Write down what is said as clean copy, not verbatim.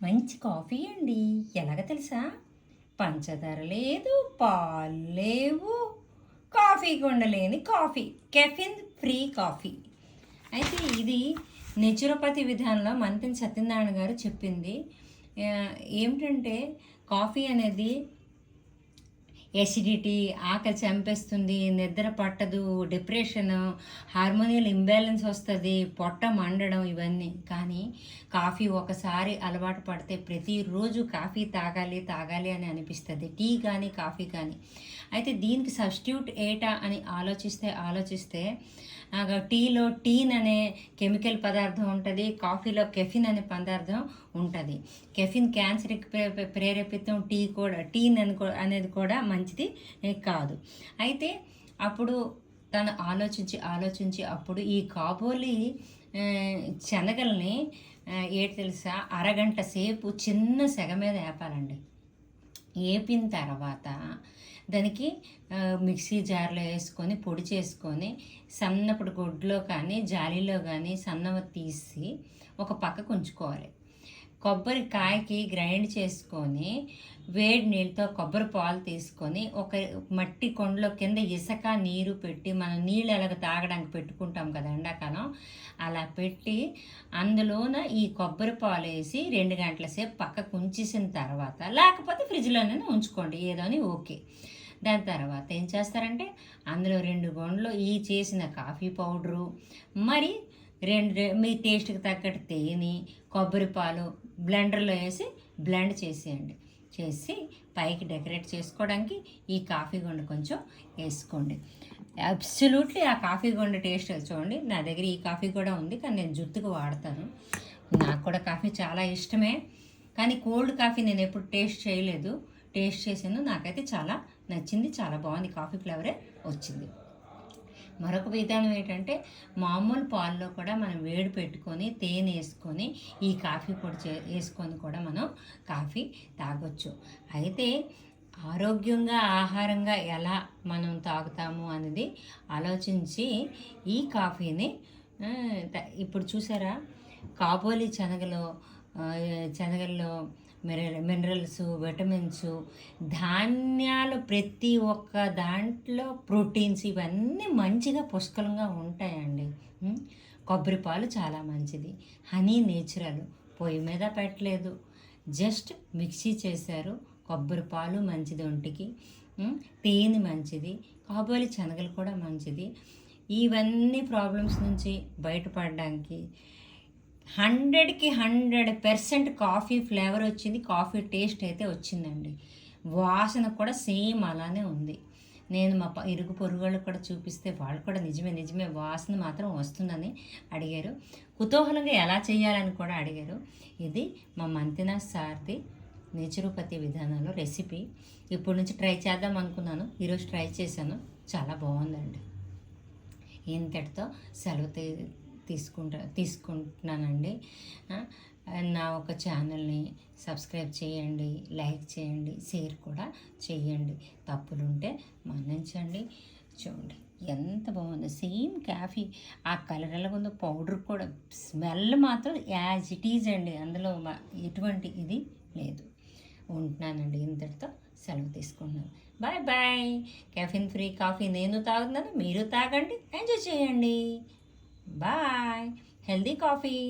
మంచి కాఫీ అండి. ఎలాగ తెలుసా? పంచదార లేదు, పాలు లేవు, కాఫీ కొండలేని కాఫీ, కెఫిన్ ఫ్రీ కాఫీ. అయితే ఇది నేచురోపతి విధానంలో మంతెన సత్యనారాయణ గారు చెప్పింది. ఏమిటంటే కాఫీ అనేది ఎసిడిటీ, ఆకలి చంపేస్తుంది, నిద్ర పట్టదు, డిప్రెషన్, హార్మోనియల్ ఇంబ్యాలెన్స్ వస్తుంది, పొట్ట మండడం, ఇవన్నీ. కానీ కాఫీ ఒకసారి అలవాటు పడితే ప్రతిరోజు కాఫీ తాగాలి తాగాలి అని అనిపిస్తుంది, టీ కానీ కాఫీ కానీ. అయితే దీనికి సబ్స్టిట్యూట్ ఏటా అని ఆలోచిస్తే టీలో టీన్ అనే కెమికల్ పదార్థం ఉంటుంది, కాఫీలో కెఫిన్ అనే పదార్థం ఉంటుంది. కెఫిన్ క్యాన్సర్కి ప్రేరేపితం, టీన్ అనేది కూడా మంచిది కాదు. అయితే అప్పుడు తను ఆలోచించి అప్పుడు ఈ కాబోలి శనగల్ని తెలుసా, అరగంట సేపు చిన్న సెగ మీద వేపాలండి. వేపిన తర్వాత దానికి మిక్సీ జార్లో వేసుకొని పొడి చేసుకొని సన్నప్పుడు గుడ్లో కానీ జాలీలో కానీ సన్నవ తీసి ఒక పక్కకు ఉంచుకోవాలి. కొబ్బరికాయకి గ్రైండ్ చేసుకొని వేడి నీళ్ళతో కొబ్బరి పాలు తీసుకొని ఒక మట్టి కొండలో కింద ఇసుక నీరు పెట్టి మనం నీళ్ళు ఎలాగ తాగడానికి పెట్టుకుంటాం కదా ఎండాకాలం, అలా పెట్టి అందులోన ఈ కొబ్బరి పాలు వేసి 2 గంటల సేపు పక్కకు ఉంచేసిన తర్వాత, లేకపోతే ఫ్రిడ్జ్లోనే ఉంచుకోండి, ఏదోని ఓకే. దాని తర్వాత ఏం చేస్తారంటే అందులో 2 గంటలు ఈ చేసిన కాఫీ పౌడరు, మరి మీ టేస్ట్కి తగ్గట్టు తేనె, కొబ్బరి పాలు బ్లెండర్లో వేసి బ్లెండ్ చేసి పైకి డెకరేట్ చేసుకోవడానికి ఈ కాఫీ గుండ కొంచెం వేసుకోండి. అబ్సల్యూట్లీ ఆ కాఫీ గుండ టేస్ట్ చూడండి. నా దగ్గర ఈ కాఫీ కూడా ఉంది, కానీ నేను జుట్టుకు వాడతాను. నాకు కూడా కాఫీ చాలా ఇష్టమే, కానీ కోల్డ్ కాఫీ నేను ఎప్పుడు టేస్ట్ చేయలేదు. టేస్ట్ చేసాను, నాకైతే చాలా నచ్చింది, చాలా బాగుంది, కాఫీ ఫ్లేవరే వచ్చింది. మరొక విధానం ఏంటంటే మామూలు పాల్లో కూడా మనం వేడి పెట్టుకొని తేనె వేసుకొని ఈ కాఫీ పొడి వేసుకొని కూడా మనం కాఫీ తాగొచ్చు. అయితే ఆరోగ్యంగా ఆహారంగా ఎలా మనం తాగుతాము అనేది ఆలోచించి ఈ కాఫీని ఇప్పుడు చూసారా, కాబోలి శనగల్లో మినరల్స్, విటమిన్స్, ధాన్యాలు ప్రతి ఒక్క దాంట్లో ప్రోటీన్స్ ఇవన్నీ మంచిగా పుష్కలంగా ఉంటాయండి. కొబ్బరి పాలు చాలా మంచిది, హనీ నేచురల్, పొయ్యి మీద పెట్టలేదు, జస్ట్ మిక్సీ చేశారు. కొబ్బరి పాలు మంచిది ఒంటికి, తేనె మంచిది, కాబోలి శనగలు కూడా మంచిది. ఇవన్నీ ప్రాబ్లమ్స్ నుంచి బయటపడడానికి 100కి 100% కాఫీ ఫ్లేవర్ వచ్చింది, కాఫీ టేస్ట్ అయితే వచ్చిందండి. వాసన కూడా సేమ్ అలానే ఉంది. నేను మా ఇరుగు పొరుగుళ్ళు కూడా చూపిస్తే వాళ్ళు కూడా నిజమే వాసన మాత్రం వస్తుందని అడిగారు. కుతూహలంగా ఎలా చేయాలని కూడా అడిగారు. ఇది మా మంతెన సార్ది నేచురోపతి విధానంలో రెసిపీ. ఇప్పటి నుంచి ట్రై చేద్దాం అనుకున్నాను, ఈరోజు ట్రై చేశాను, చాలా బాగుందండి. ఇంతటితో సెలవు తీసుకుంటున్నానండి. నా ఒక ఛానల్ని సబ్స్క్రైబ్ చేయండి, లైక్ చేయండి, షేర్ కూడా చేయండి. తప్పులుంటే మన్నించండి. చూడండి ఎంత బాగుందో, సేమ్ కాఫీ, ఆ కలర్ ఎలా ఉందో, పౌడర్ కూడా, స్మెల్ మాత్రం యాజ్ ఇట్ ఈజ్ అండి, అందులో ఎటువంటి ఇది లేదు. ఉంటున్నానండి, ఇంతటితో సెలవు తీసుకుంటున్నాను. Bye bye. Caffeine free coffee నేను తాగుతున్నాను, మీరు తాగండి, ఎంజాయ్ చేయండి. Bye. Healthy coffee.